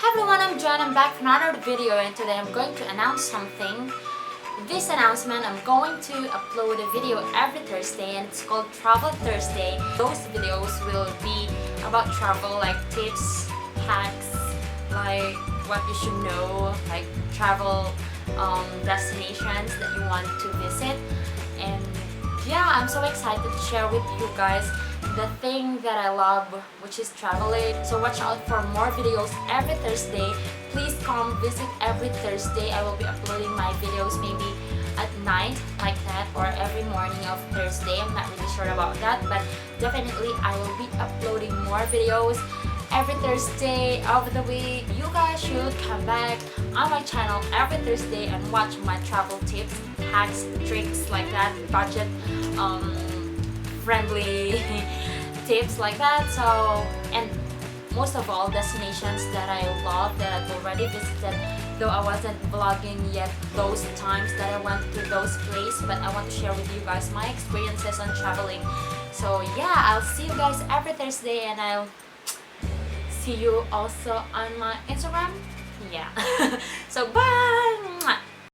Hi everyone, I'm Jen. I'm back for another video, and today I'm going to announce something. This announcement, I'm going to upload a video every Thursday and it's called Travel Thursday. Those videos will be about travel, like tips, hacks, like what you should know, like travel destinations that you want to visit. And yeah, I'm so excited to share with you guys the thing that I love, which is traveling. So watch out for more videos every Thursday. Please come visit every Thursday. I will be uploading my videos maybe at night like that, or every morning of Thursday. I'm not really sure about that, but definitely I will be uploading more videos every Thursday of the week. You guys should come back on my channel every Thursday and watch my travel tips, hacks, tricks like that, budget friendly tips like that. So, and most of all, destinations that I love, that I've already visited, though I wasn't vlogging yet those times that I went to those places, but I want to share with you guys my experiences on traveling. So yeah, I'll see you guys every Thursday, and I'll see you also on my Instagram. Yeah. So bye.